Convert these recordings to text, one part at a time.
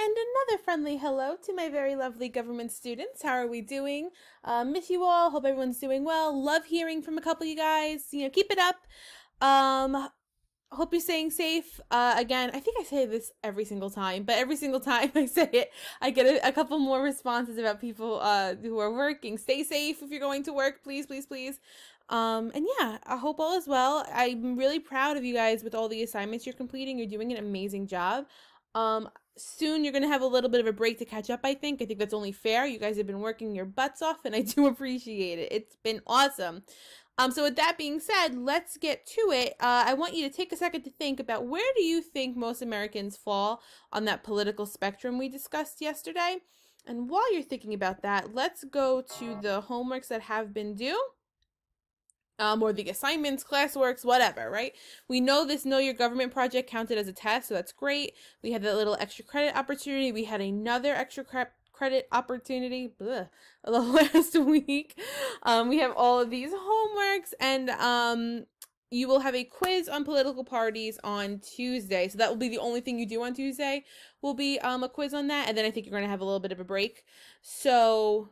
And another friendly hello to my very lovely government students. How are we doing? Miss you all. Hope everyone's doing well. Love hearing from a couple of you guys. Keep it up. Hope you're staying safe. Again, I think I say this every single time, but every single time I say it, I get a couple more responses about people who are working. Stay safe if you're going to work, please, please, please. And yeah, I hope all is well. I'm really proud of you guys with all the assignments you're completing. You're doing an amazing job. Soon you're going to have a little bit of a break to catch up, I think. I think that's only fair. You guys have been working your butts off, and I do appreciate it. It's been awesome. So with that being said, let's get to it. I want you to take a second to think about where do you think most Americans fall on that political spectrum we discussed yesterday? And while you're thinking about that, let's go to the homeworks that have been due. Or the assignments, classworks, whatever, right? We know this Know Your Government project counted as a test, so that's great. We had that little extra credit opportunity. We had another extra credit opportunity the last week. We have all of these homeworks, and you will have a quiz on political parties on Tuesday. So that will be the only thing you do on Tuesday, will be a quiz on that, and then I think you're going to have a little bit of a break. So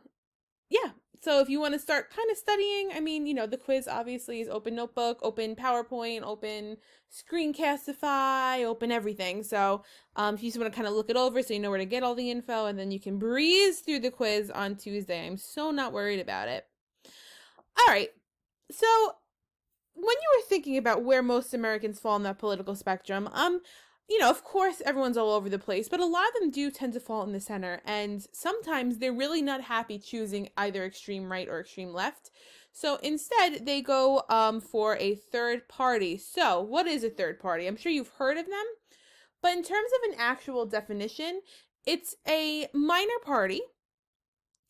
yeah. So if you want to start kind of studying, I mean, the quiz obviously is open notebook, open PowerPoint, open Screencastify, open everything. So if you just want to kind of look it over so you know where to get all the info, and then you can breeze through the quiz on Tuesday. I'm so not worried about it. All right. So when you were thinking about where most Americans fall on that political spectrum, of course, everyone's all over the place, but a lot of them do tend to fall in the center, and sometimes they're really not happy choosing either extreme right or extreme left. So instead, they go for a third party. So what is a third party? I'm sure you've heard of them, but in terms of an actual definition, it's a minor party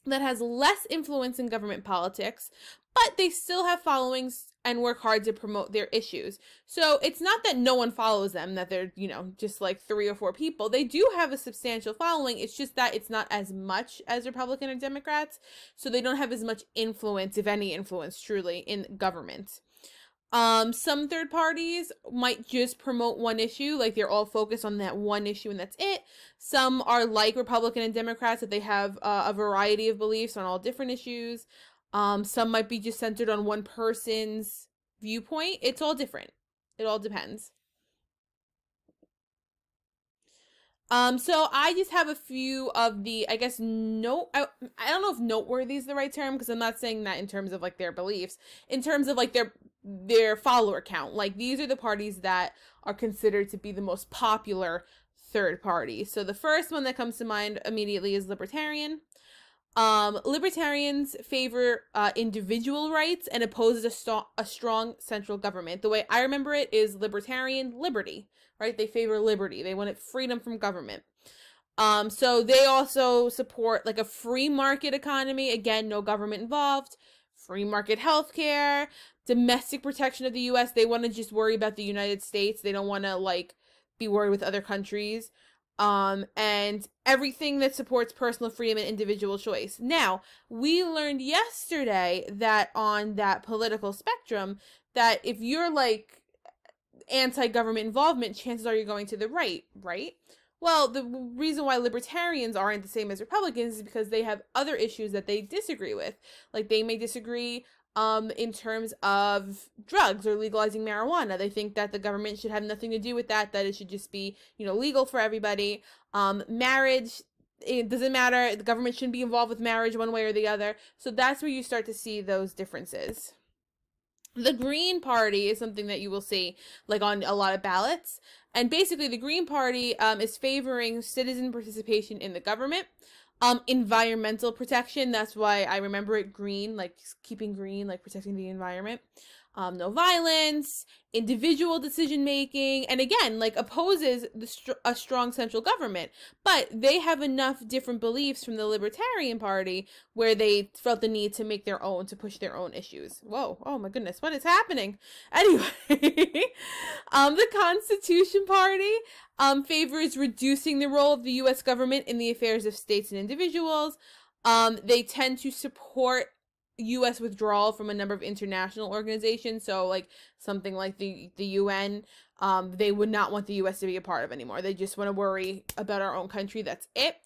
that has less influence in government politics, but they still have followings and work hard to promote their issues. So it's not that no one follows them, that they're, just like 3 or 4 people. They do have a substantial following. It's just that it's not as much as Republican or Democrats. So they don't have as much influence, if any influence, truly, in government. Some third parties might just promote one issue, like they're all focused on that one issue and that's it. Some are like Republican and Democrats, that they have a variety of beliefs on all different issues. Some might be just centered on one person's viewpoint. It's all different. It all depends. So I just have a few of the, I guess, I don't know if noteworthy is the right term, because I'm not saying that in terms of like their beliefs, in terms of like their follower count. Like, these are the parties that are considered to be the most popular third party. So the first one that comes to mind immediately is Libertarian. Libertarians favor individual rights and opposes a strong central government. The way I remember it is libertarian liberty, right? They favor liberty. They want freedom from government. So they also support like a free market economy. Again, no government involved. Free market healthcare, domestic protection of the U.S. They want to just worry about the United States. They don't want to like be worried with other countries. And everything that supports personal freedom and individual choice. Now, we learned yesterday that on that political spectrum, that if you're like anti-government involvement, chances are you're going to the right, right? Well, the reason why libertarians aren't the same as Republicans is because they have other issues that they disagree with. Like, they may disagree in terms of drugs or legalizing marijuana. They think that the government should have nothing to do with that it should just be, legal for everybody. Marriage, it doesn't matter. The government shouldn't be involved with marriage one way or the other. So that's where you start to see those differences. The Green Party is something that you will see like on a lot of ballots. And basically the Green Party is favoring citizen participation in the government. Environmental protection, that's why I remember it green, like keeping green, like protecting the environment. No violence, individual decision making, and again, like opposes a strong central government. But they have enough different beliefs from the Libertarian Party where they felt the need to make their own, to push their own issues. Whoa, oh my goodness, what is happening? Anyway, the Constitution Party favors reducing the role of the U.S. government in the affairs of states and individuals. They tend to support U.S. withdrawal from a number of international organizations, so like something like the UN. they would not want the U.S. to be a part of anymore. They just want to worry about our own country. That's it.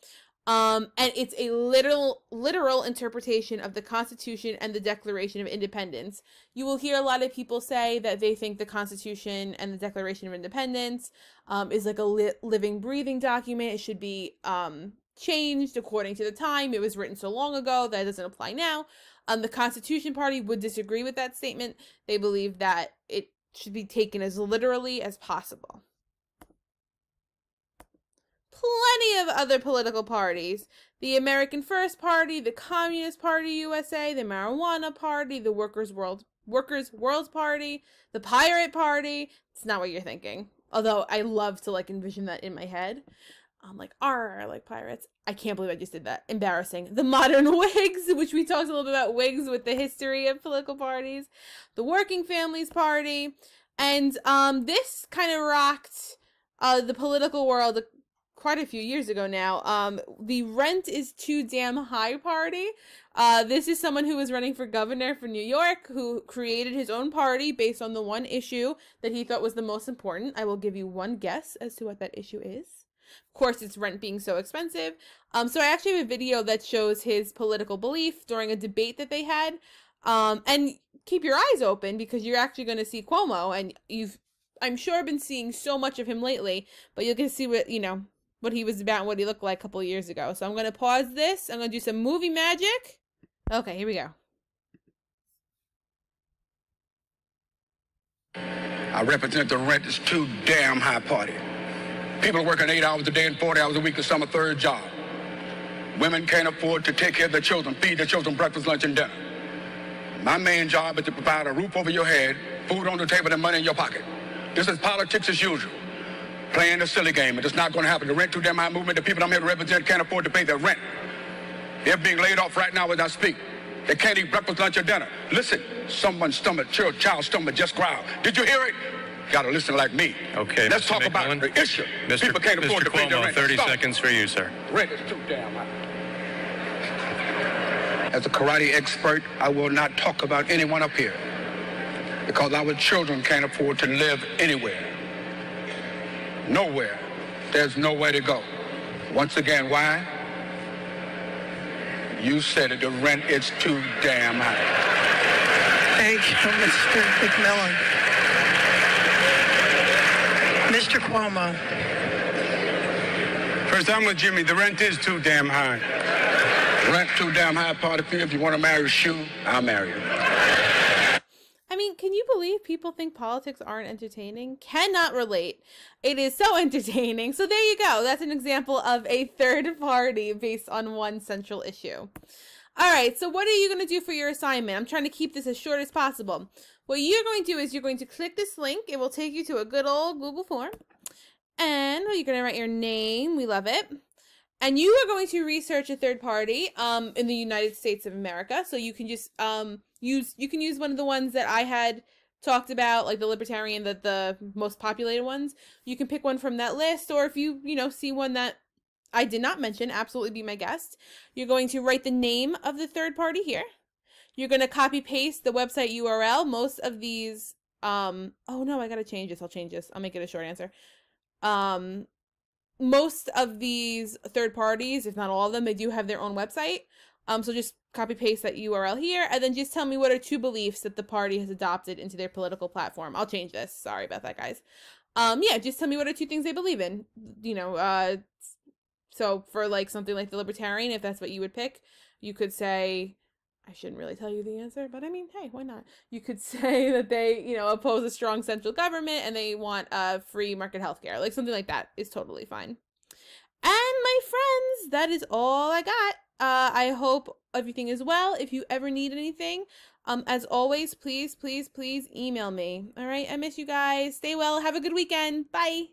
And it's a literal interpretation of the Constitution and the Declaration of Independence. You will hear a lot of people say that they think the Constitution and the Declaration of Independence is like a living, breathing document. It should be changed according to the time. It was written so long ago that it doesn't apply now. The Constitution Party would disagree with that statement. They believe that it should be taken as literally as possible. Plenty of other political parties. The American First Party, the Communist Party USA, the Marijuana Party, the Workers' World Party, the Pirate Party. It's not what you're thinking. Although I love to like envision that in my head. I'm like, like pirates. I can't believe I just did that. Embarrassing. The Modern Whigs, which we talked a little bit about Whigs with the history of political parties. The Working Families Party. And this kind of rocked the political world quite a few years ago now. The Rent is Too Damn High Party. This is someone who was running for governor for New York, who created his own party based on the one issue that he thought was the most important. I will give you one guess as to what that issue is. Of course, it's rent being so expensive. So I actually have a video that shows his political belief during a debate that they had. And keep your eyes open because you're actually going to see Cuomo, and I'm sure, been seeing so much of him lately, but you'll get to see what, what he was about and what he looked like a couple of years ago. So I'm going to pause this. I'm going to do some movie magic. Okay, here we go. I represent the Rent is Too Damn High Party. People are working 8 hours a day and 40 hours a week to some a third job. Women can't afford to take care of their children, feed their children breakfast, lunch, and dinner. My main job is to provide a roof over your head, food on the table, and money in your pocket. This is politics as usual. Playing a silly game. It's not going to happen. The Rent Too Damn High movement, the people I'm here to represent can't afford to pay their rent. They're being laid off right now as I speak. They can't eat breakfast, lunch, or dinner. Listen, someone's stomach, child's stomach just growled. Did you hear it? Gotta listen like me. Okay, let's talk about the issue. People can't afford to pay their rent. 30 seconds for you, sir. Rent is too damn high. As a karate expert, I will not talk about anyone up here because our children can't afford to live anywhere. Nowhere. There's nowhere to go. Once again, why? You said it, the rent is too damn high. Thank you, Mr. McMillan. Mr. Cuomo. First, I'm with Jimmy. The rent is too damn high. Rent too damn high, party fee. If you want to marry a shoe, I'll marry you. I mean, can you believe people think politics aren't entertaining? Cannot relate. It is so entertaining. So there you go. That's an example of a third party based on one central issue. All right, so what are you going to do for your assignment? I'm trying to keep this as short as possible. What you're going to do is you're going to click this link. It will take you to a good old Google form. And you're going to write your name. We love it. And you are going to research a third party in the United States of America. So you can just use one of the ones that I had talked about, like the libertarian, the most populated ones. You can pick one from that list, or if you see one that I did not mention, absolutely be my guest. You're going to write the name of the third party here. You're going to copy paste the website URL. Most of these, oh no, I got to change this. I'll change this. I'll make it a short answer. Most of these third parties, if not all of them, they do have their own website. So just copy paste that URL here, and then just tell me what are 2 beliefs that the party has adopted into their political platform. I'll change this. Sorry about that, guys. Yeah, just tell me what are 2 things they believe in. So for like something like the libertarian, if that's what you would pick, you could say, I shouldn't really tell you the answer, but I mean, hey, why not? You could say that they, oppose a strong central government and they want free market healthcare. Like something like that is totally fine. And my friends, that is all I got. I hope everything is well. If you ever need anything, as always, please, please, please email me. All right. I miss you guys. Stay well. Have a good weekend. Bye.